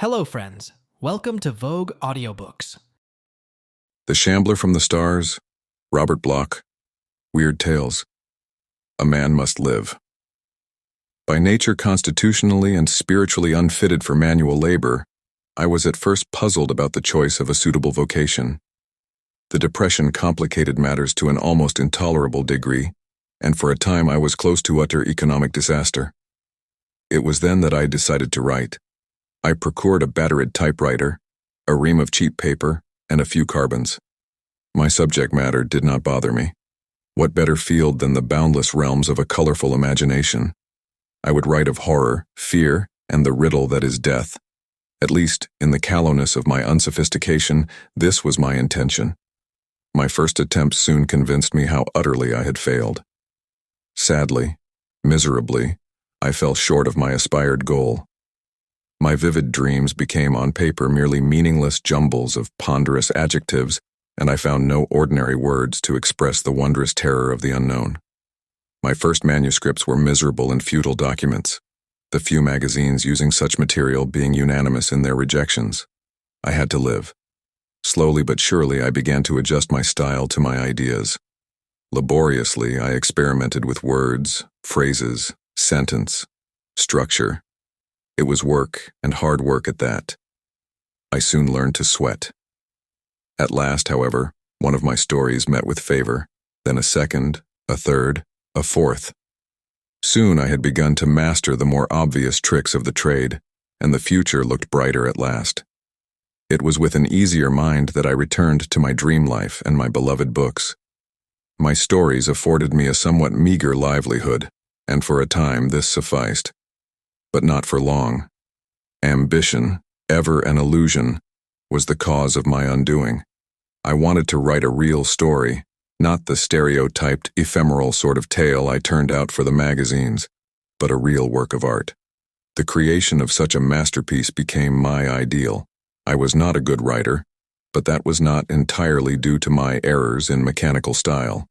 Hello, friends. Welcome to Vogue Audiobooks. The Shambler from the Stars, Robert Bloch, Weird Tales. A Man Must Live. By nature constitutionally and spiritually unfitted for manual labor, I was at first puzzled about the choice of a suitable vocation. The depression complicated matters to an almost intolerable degree, and for a time I was close to utter economic disaster. It was then that I decided to write. I procured a battered typewriter, a ream of cheap paper, and a few carbons. My subject matter did not bother me. What better field than the boundless realms of a colorful imagination? I would write of horror, fear, and the riddle that is death. At least, in the callowness of my unsophistication, this was my intention. My first attempt soon convinced me how utterly I had failed. Sadly, miserably, I fell short of my aspired goal. My vivid dreams became on paper merely meaningless jumbles of ponderous adjectives, and I found no ordinary words to express the wondrous terror of the unknown. My first manuscripts were miserable and futile documents, the few magazines using such material being unanimous in their rejections. I had to live. Slowly but surely I began to adjust my style to my ideas. Laboriously I experimented with words, phrases, sentence, structure. It was work, and hard work at that. I soon learned to sweat. At last, however, one of my stories met with favor, then a second, a third, a fourth. Soon I had begun to master the more obvious tricks of the trade, and the future looked brighter at last. It was with an easier mind that I returned to my dream life and my beloved books. My stories afforded me a somewhat meager livelihood, and for a time this sufficed. But not for long. Ambition, ever an illusion, was the cause of my undoing. I wanted to write a real story, not the stereotyped, ephemeral sort of tale I turned out for the magazines, but a real work of art. The creation of such a masterpiece became my ideal. I was not a good writer, but that was not entirely due to my errors in mechanical style.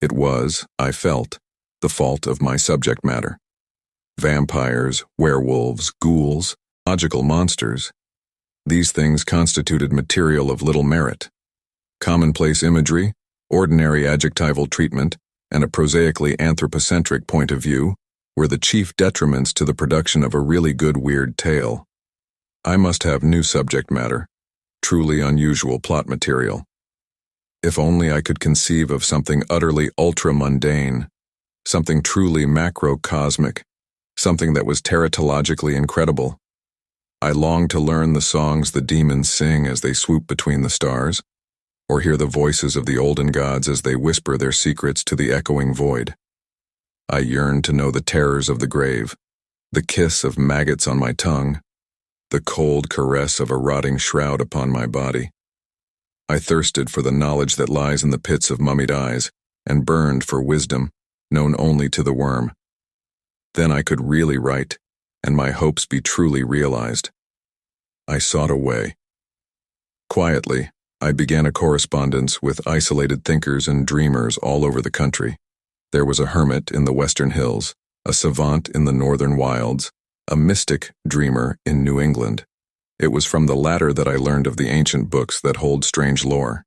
It was, I felt, the fault of my subject matter. Vampires, werewolves, ghouls, logical monsters. These things constituted material of little merit. Commonplace imagery, ordinary adjectival treatment, and a prosaically anthropocentric point of view were the chief detriments to the production of a really good weird tale. I must have new subject matter, truly unusual plot material. If only I could conceive of something utterly ultra-mundane, something truly macrocosmic, something that was teratologically incredible. I longed to learn the songs the demons sing as they swoop between the stars, or hear the voices of the olden gods as they whisper their secrets to the echoing void. I yearned to know the terrors of the grave, the kiss of maggots on my tongue, the cold caress of a rotting shroud upon my body. I thirsted for the knowledge that lies in the pits of mummied eyes, and burned for wisdom, known only to the worm. Then I could really write, and my hopes be truly realized. I sought a way. Quietly, I began a correspondence with isolated thinkers and dreamers all over the country. There was a hermit in the western hills, a savant in the northern wilds, a mystic dreamer in New England. It was from the latter that I learned of the ancient books that hold strange lore.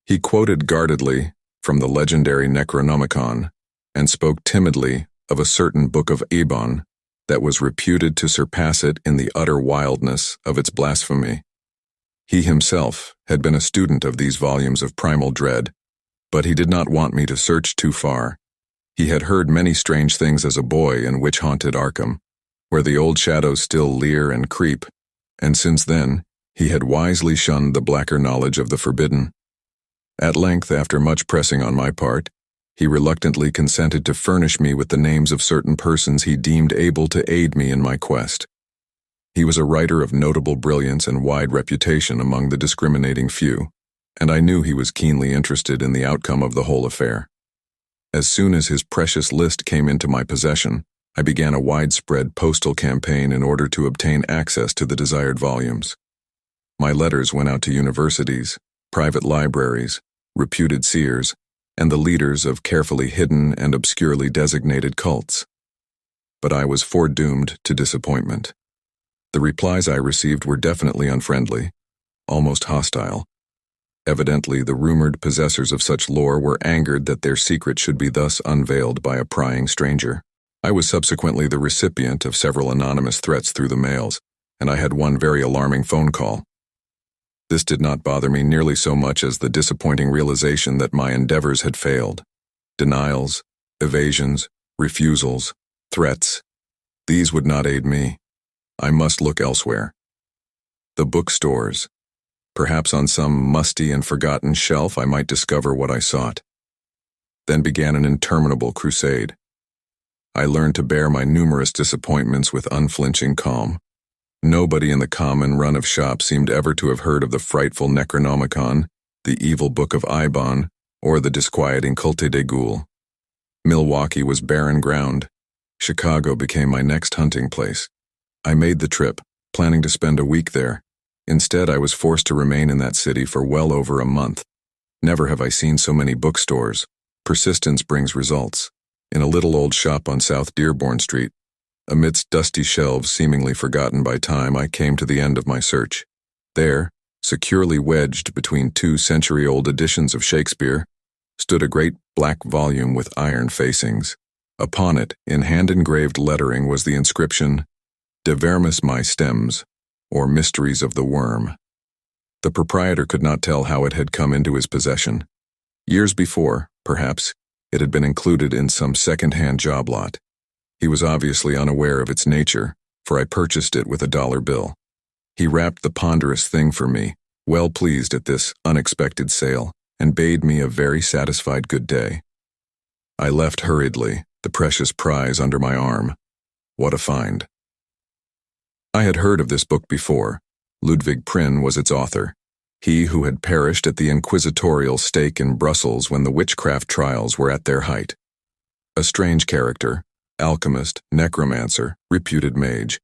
He quoted guardedly from the legendary Necronomicon, and spoke timidly of a certain book of Eibon that was reputed to surpass it in the utter wildness of its blasphemy. He himself had been a student of these volumes of primal dread, but he did not want me to search too far. He had heard many strange things as a boy in witch-haunted Arkham, where the old shadows still leer and creep, and since then he had wisely shunned the blacker knowledge of the forbidden. At length, after much pressing on my part, he reluctantly consented to furnish me with the names of certain persons he deemed able to aid me in my quest. He was a writer of notable brilliance and wide reputation among the discriminating few, and I knew he was keenly interested in the outcome of the whole affair. As soon as his precious list came into my possession, I began a widespread postal campaign in order to obtain access to the desired volumes. My letters went out to universities, private libraries, reputed seers, and the leaders of carefully hidden and obscurely designated cults. But I was foredoomed to disappointment. The replies I received were definitely unfriendly, almost hostile. Evidently, the rumored possessors of such lore were angered that their secret should be thus unveiled by a prying stranger. I was subsequently the recipient of several anonymous threats through the mails, and I had one very alarming phone call. This did not bother me nearly so much as the disappointing realization that my endeavors had failed. Denials, evasions, refusals, threats. These would not aid me. I must look elsewhere. The bookstores. Perhaps on some musty and forgotten shelf I might discover what I sought. Then began an interminable crusade. I learned to bear my numerous disappointments with unflinching calm. Nobody in the common run of shops seemed ever to have heard of the frightful Necronomicon, the evil book of Eibon, or the disquieting Culte de Ghoul. Milwaukee was barren ground. Chicago became my next hunting place. I made the trip, planning to spend a week there. Instead, I was forced to remain in that city for well over a month. Never have I seen so many bookstores. Persistence brings results. In a little old shop on South Dearborn Street, amidst dusty shelves seemingly forgotten by time, I came to the end of my search. There, securely wedged between 2 century-old editions of Shakespeare, stood a great black volume with iron facings. Upon it, in hand-engraved lettering, was the inscription, De Vermis My Stems, or Mysteries of the Worm. The proprietor could not tell how it had come into his possession. Years before, perhaps, it had been included in some second-hand job lot. He was obviously unaware of its nature, for I purchased it with a $1 bill. He wrapped the ponderous thing for me, well pleased at this unexpected sale, and bade me a very satisfied good day. I left hurriedly, the precious prize under my arm. What a find. I had heard of this book before. Ludwig Prynne was its author. He who had perished at the inquisitorial stake in Brussels when the witchcraft trials were at their height. A strange character, alchemist, necromancer, reputed mage.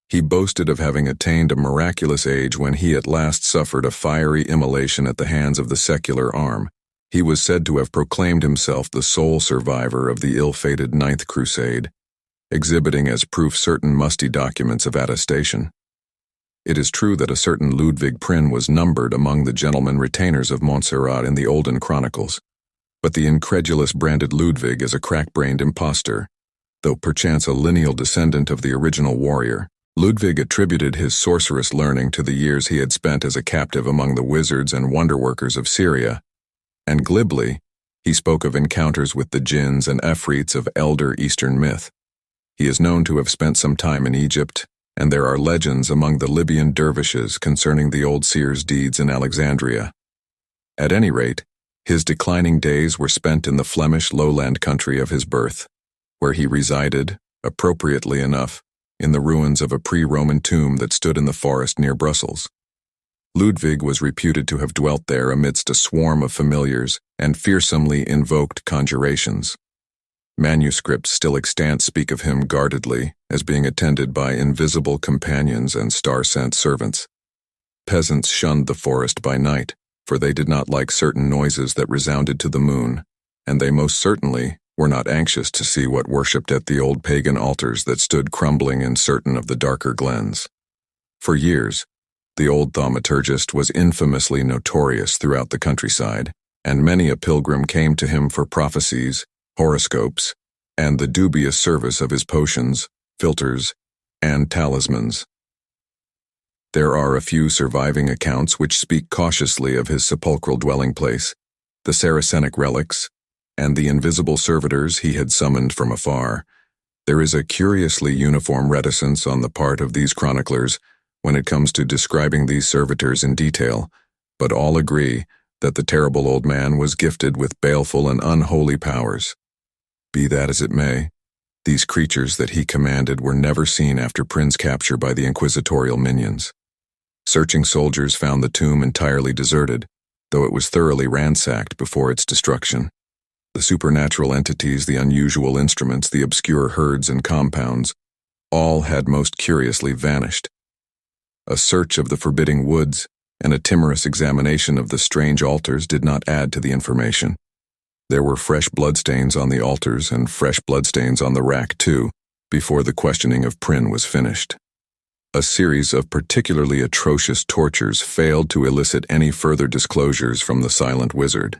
He boasted of having attained a miraculous age when he at last suffered a fiery immolation at the hands of the secular arm. He was said to have proclaimed himself the sole survivor of the ill-fated Ninth Crusade, exhibiting as proof certain musty documents of attestation. It is true that a certain Ludwig Prynne was numbered among the gentlemen retainers of Montserrat in the olden chronicles, but the incredulous branded Ludwig is a crack-brained impostor. Though perchance a lineal descendant of the original warrior, Ludwig attributed his sorcerous learning to the years he had spent as a captive among the wizards and wonder-workers of Syria, and glibly, he spoke of encounters with the jinns and efreets of elder Eastern myth. He is known to have spent some time in Egypt, and there are legends among the Libyan dervishes concerning the old seer's deeds in Alexandria. At any rate, his declining days were spent in the Flemish lowland country of his birth, where he resided, appropriately enough, in the ruins of a pre-Roman tomb that stood in the forest near Brussels. Ludwig was reputed to have dwelt there amidst a swarm of familiars and fearsomely invoked conjurations. Manuscripts still extant speak of him guardedly as being attended by invisible companions and star-sent servants. Peasants shunned the forest by night, for they did not like certain noises that resounded to the moon, and they most certainly were not anxious to see what worshipped at the old pagan altars that stood crumbling in certain of the darker glens. For years, the old thaumaturgist was infamously notorious throughout the countryside, and many a pilgrim came to him for prophecies, horoscopes, and the dubious service of his potions, philters, and talismans. There are a few surviving accounts which speak cautiously of his sepulchral dwelling place, the Saracenic relics, and the invisible servitors he had summoned from afar. There is a curiously uniform reticence on the part of these chroniclers when it comes to describing these servitors in detail, but all agree that the terrible old man was gifted with baleful and unholy powers. Be that as it may, these creatures that he commanded were never seen after Prynne's capture by the inquisitorial minions. Searching soldiers found the tomb entirely deserted, though it was thoroughly ransacked before its destruction. The supernatural entities, the unusual instruments, the obscure herds and compounds, all had most curiously vanished. A search of the forbidding woods and a timorous examination of the strange altars did not add to the information. There were fresh bloodstains on the altars and fresh bloodstains on the rack, too, before the questioning of Prynne was finished. A series of particularly atrocious tortures failed to elicit any further disclosures from the silent wizard,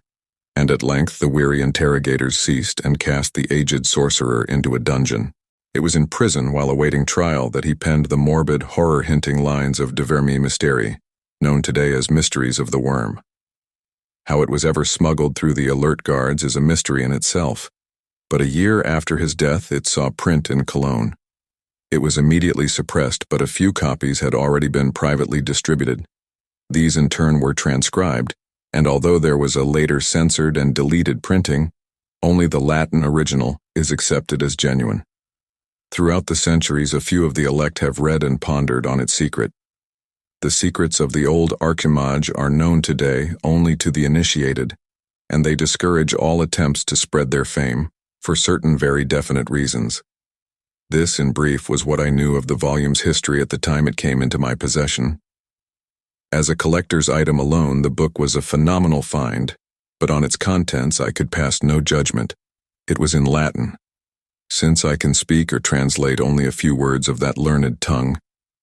and at length the weary interrogators ceased and cast the aged sorcerer into a dungeon. It was in prison while awaiting trial that he penned the morbid, horror-hinting lines of De Vermi Mysteri, known today as Mysteries of the Worm. How it was ever smuggled through the alert guards is a mystery in itself, but a year after his death it saw print in Cologne. It was immediately suppressed, but a few copies had already been privately distributed. These in turn were transcribed, and although there was a later censored and deleted printing, only the Latin original is accepted as genuine. Throughout the centuries, a few of the elect have read and pondered on its secret. The secrets of the old archimage are known today only to the initiated, and they discourage all attempts to spread their fame, for certain very definite reasons. This, in brief, was what I knew of the volume's history at the time it came into my possession. As a collector's item alone, the book was a phenomenal find, but on its contents I could pass no judgment. It was in Latin. Since I can speak or translate only a few words of that learned tongue,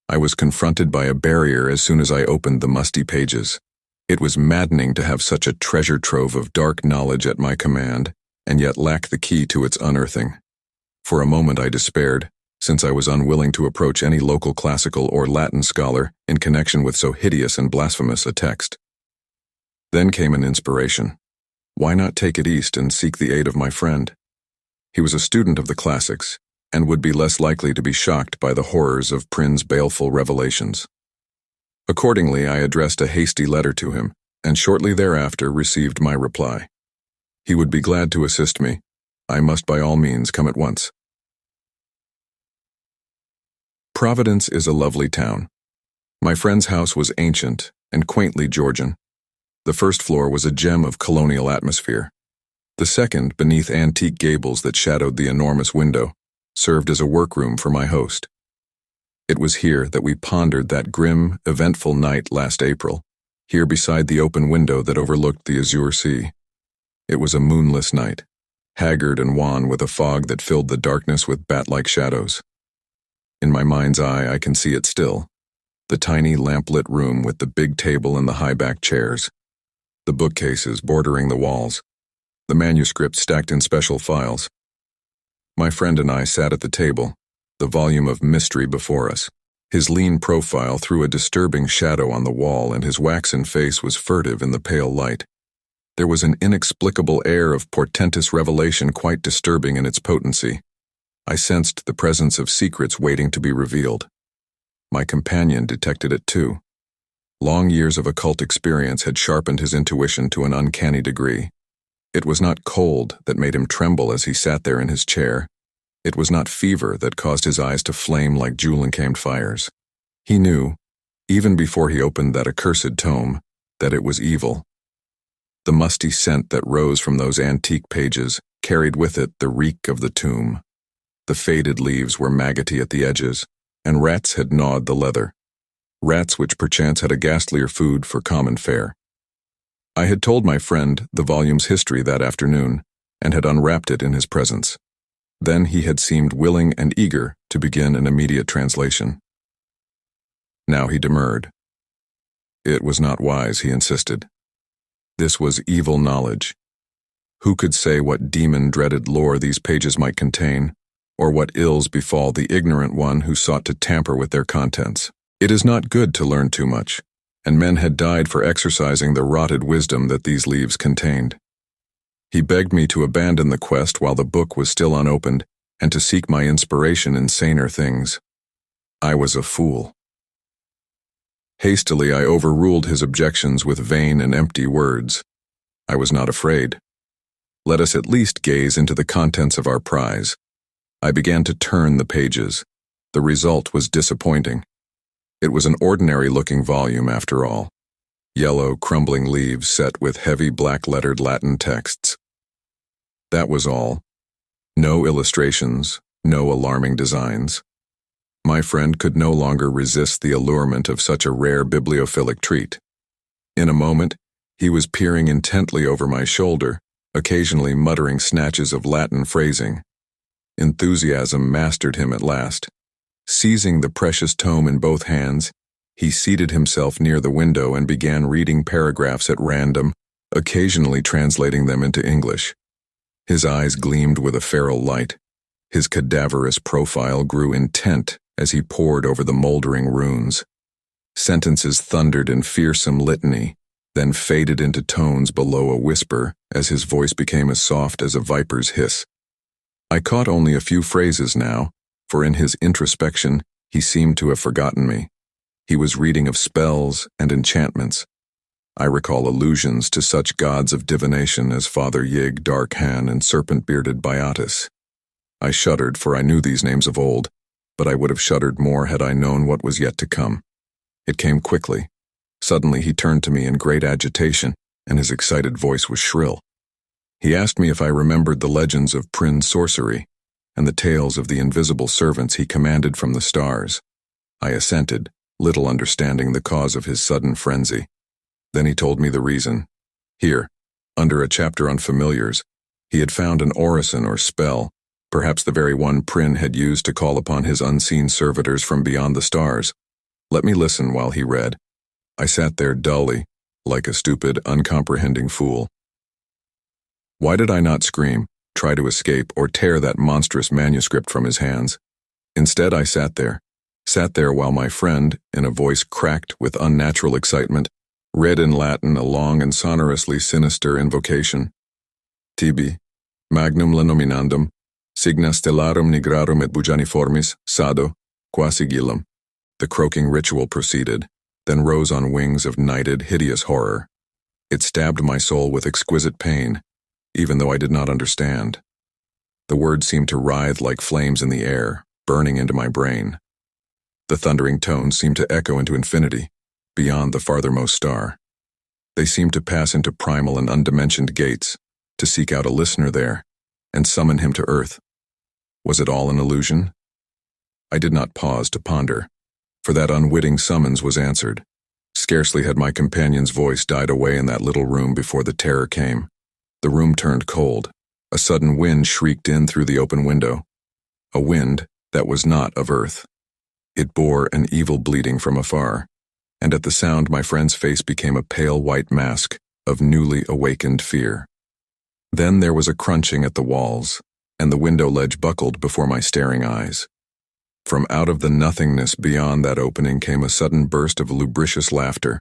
I was confronted by a barrier as soon as I opened the musty pages. It was maddening to have such a treasure trove of dark knowledge at my command, and yet lack the key to its unearthing. For a moment I despaired, since I was unwilling to approach any local classical or Latin scholar in connection with so hideous and blasphemous a text. Then came an inspiration. Why not take it east and seek the aid of my friend? He was a student of the classics, and would be less likely to be shocked by the horrors of Prynne's baleful revelations. Accordingly, I addressed a hasty letter to him, and shortly thereafter received my reply. He would be glad to assist me. I must by all means come at once. Providence is a lovely town. My friend's house was ancient and quaintly Georgian. The first floor was a gem of colonial atmosphere. The second, beneath antique gables that shadowed the enormous window, served as a workroom for my host. It was here that we pondered that grim, eventful night last April, here beside the open window that overlooked the azure sea. It was a moonless night, haggard and wan with a fog that filled the darkness with bat-like shadows. In my mind's eye, I can see it still. The tiny lamp-lit room with the big table and the high-backed chairs. The bookcases bordering the walls. The manuscripts stacked in special files. My friend and I sat at the table, the volume of mystery before us. His lean profile threw a disturbing shadow on the wall, and his waxen face was furtive in the pale light. There was an inexplicable air of portentous revelation quite disturbing in its potency. I sensed the presence of secrets waiting to be revealed. My companion detected it too. Long years of occult experience had sharpened his intuition to an uncanny degree. It was not cold that made him tremble as he sat there in his chair. It was not fever that caused his eyes to flame like jewel-encamed fires. He knew, even before he opened that accursed tome, that it was evil. The musty scent that rose from those antique pages carried with it the reek of the tomb. The faded leaves were maggoty at the edges, and rats had gnawed the leather. Rats which perchance had a ghastlier food for common fare. I had told my friend the volume's history that afternoon, and had unwrapped it in his presence. Then he had seemed willing and eager to begin an immediate translation. Now he demurred. It was not wise, he insisted. This was evil knowledge. Who could say what demon-dreaded lore these pages might contain, or what ills befall the ignorant one who sought to tamper with their contents? It is not good to learn too much, and men had died for exercising the rotted wisdom that these leaves contained. He begged me to abandon the quest while the book was still unopened, and to seek my inspiration in saner things. I was a fool. Hastily, I overruled his objections with vain and empty words. I was not afraid. Let us at least gaze into the contents of our prize. I began to turn the pages. The result was disappointing. It was an ordinary-looking volume after all. Yellow, crumbling leaves set with heavy black-lettered Latin texts. That was all. No illustrations, no alarming designs. My friend could no longer resist the allurement of such a rare bibliophilic treat. In a moment, he was peering intently over my shoulder, occasionally muttering snatches of Latin phrasing. Enthusiasm mastered him at last. Seizing the precious tome in both hands, he seated himself near the window and began reading paragraphs at random, occasionally translating them into English. His eyes gleamed with a feral light. His cadaverous profile grew intent as he pored over the moldering runes. Sentences thundered in fearsome litany, then faded into tones below a whisper as his voice became as soft as a viper's hiss. I caught only a few phrases now, for in his introspection he seemed to have forgotten me. He was reading of spells and enchantments. I recall allusions to such gods of divination as Father Yig, Dark Han, and serpent-bearded Biotis. I shuddered, for I knew these names of old, but I would have shuddered more had I known what was yet to come. It came quickly. Suddenly he turned to me in great agitation, and his excited voice was shrill. He asked me if I remembered the legends of Prin sorcery, and the tales of the invisible servants he commanded from the stars. I assented, little understanding the cause of his sudden frenzy. Then he told me the reason. Here, under a chapter on familiars, he had found an orison or spell, perhaps the very one Prin had used to call upon his unseen servitors from beyond the stars. Let me listen while he read. I sat there dully, like a stupid, uncomprehending fool. Why did I not scream, try to escape, or tear that monstrous manuscript from his hands? Instead, I sat there while my friend, in a voice cracked with unnatural excitement, read in Latin a long and sonorously sinister invocation. Tibi, magnum lenominandum, signa stellarum nigrarum et bujaniformis, sado, quasigillum. The croaking ritual proceeded, then rose on wings of nighted, hideous horror. It stabbed my soul with exquisite pain, even though I did not understand. The words seemed to writhe like flames in the air, burning into my brain. The thundering tones seemed to echo into infinity, beyond the farthermost star. They seemed to pass into primal and undimensioned gates, to seek out a listener there, and summon him to earth. Was it all an illusion? I did not pause to ponder, for that unwitting summons was answered. Scarcely had my companion's voice died away in that little room before the terror came. The room turned cold. A sudden wind shrieked in through the open window. A wind that was not of earth. It bore an evil bleating from afar, and at the sound my friend's face became a pale white mask of newly awakened fear. Then there was a crunching at the walls, and the window ledge buckled before my staring eyes. From out of the nothingness beyond that opening came a sudden burst of lubricious laughter,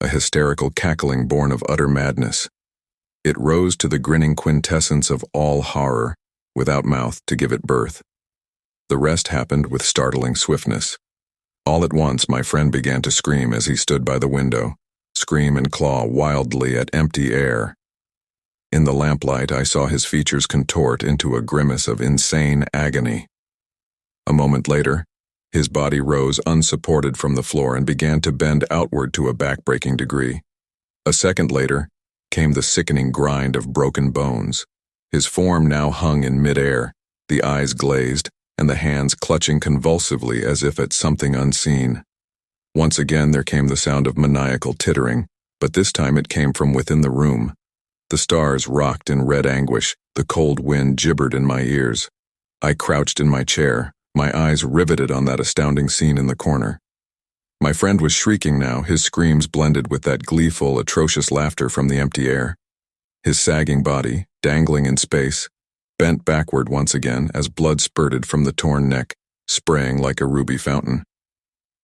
a hysterical cackling born of utter madness. It rose to the grinning quintessence of all horror, without mouth to give it birth. The rest happened with startling swiftness. All at once my friend began to scream as he stood by the window, scream and claw wildly at empty air. In the lamplight I saw his features contort into a grimace of insane agony. A moment later, his body rose unsupported from the floor and began to bend outward to a back-breaking degree. A second later, came the sickening grind of broken bones. His form now hung in mid-air, the eyes glazed, and the hands clutching convulsively as if at something unseen. Once again there came the sound of maniacal tittering, but this time it came from within the room. The stars rocked in red anguish, the cold wind gibbered in my ears. I crouched in my chair, my eyes riveted on that astounding scene in the corner. My friend was shrieking now, his screams blended with that gleeful, atrocious laughter from the empty air. His sagging body, dangling in space, bent backward once again as blood spurted from the torn neck, spraying like a ruby fountain.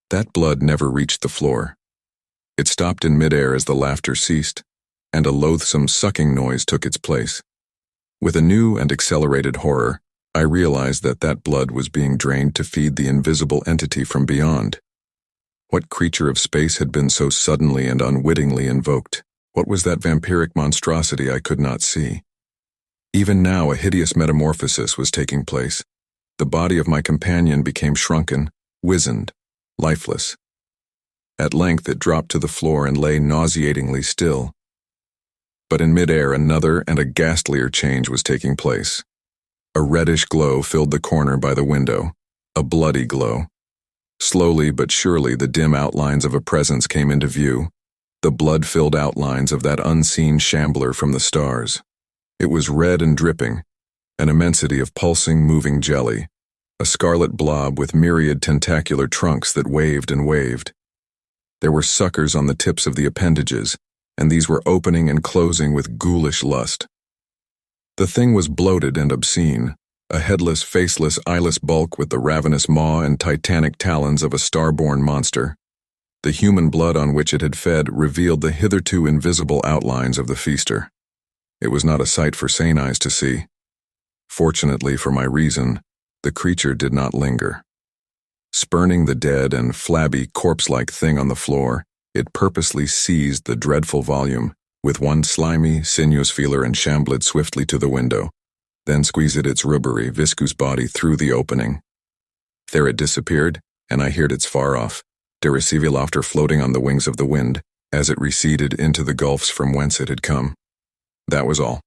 That blood never reached the floor. It stopped in midair as the laughter ceased, and a loathsome sucking noise took its place. With a new and accelerated horror, I realized that blood was being drained to feed the invisible entity from beyond. What creature of space had been so suddenly and unwittingly invoked? What was that vampiric monstrosity I could not see? Even now a hideous metamorphosis was taking place. The body of my companion became shrunken, wizened, lifeless. At length it dropped to the floor and lay nauseatingly still. But in midair another and a ghastlier change was taking place. A reddish glow filled the corner by the window, a bloody glow. Slowly but surely the dim outlines of a presence came into view, the blood-filled outlines of that unseen Shambler from the stars. It was red and dripping, an immensity of pulsing, moving jelly, a scarlet blob with myriad tentacular trunks that waved and waved. There were suckers on the tips of the appendages, and these were opening and closing with ghoulish lust. The thing was bloated and obscene, a headless, faceless, eyeless bulk with the ravenous maw and titanic talons of a star-born monster. The human blood on which it had fed revealed the hitherto invisible outlines of the feaster. It was not a sight for sane eyes to see. Fortunately for my reason, the creature did not linger. Spurning the dead and flabby, corpse-like thing on the floor, it purposely seized the dreadful volume, with one slimy, sinuous feeler and Shambler swiftly to the window, then squeezed its rubbery, viscous body through the opening. There it disappeared, and I heard its far-off, derisive laughter floating on the wings of the wind as it receded into the gulfs from whence it had come. That was all.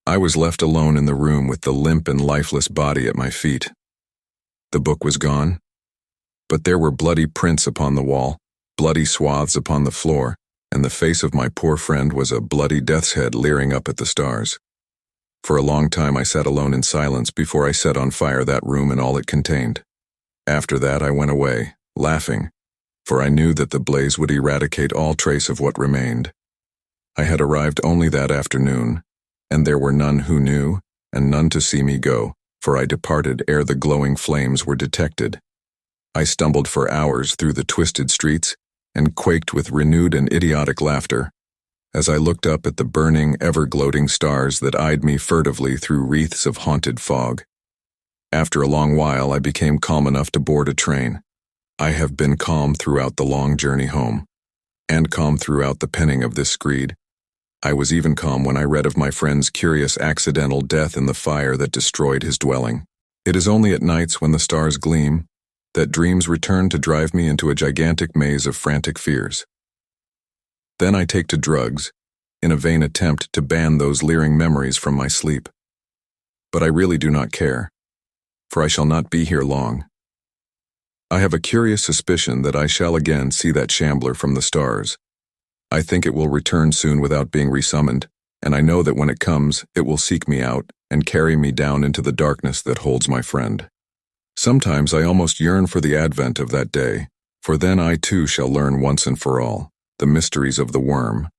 I was left alone in the room with the limp and lifeless body at my feet. The book was gone, but there were bloody prints upon the wall, bloody swaths upon the floor, and the face of my poor friend was a bloody death's head leering up at the stars. For a long time I sat alone in silence before I set on fire that room and all it contained. After that I went away, laughing, for I knew that the blaze would eradicate all trace of what remained. I had arrived only that afternoon, and there were none who knew, and none to see me go, for I departed ere the glowing flames were detected. I stumbled for hours through the twisted streets, and quaked with renewed and idiotic laughter, as I looked up at the burning, ever-gloating stars that eyed me furtively through wreaths of haunted fog. After a long while I became calm enough to board a train. I have been calm throughout the long journey home, and calm throughout the penning of this screed. I was even calm when I read of my friend's curious accidental death in the fire that destroyed his dwelling. It is only at nights when the stars gleam that dreams return to drive me into a gigantic maze of frantic fears. Then I take to drugs, in a vain attempt to ban those leering memories from my sleep. But I really do not care, for I shall not be here long. I have a curious suspicion that I shall again see that Shambler from the stars. I think it will return soon without being resummoned, and I know that when it comes, it will seek me out and carry me down into the darkness that holds my friend. Sometimes I almost yearn for the advent of that day, for then I too shall learn once and for all the mysteries of the worm,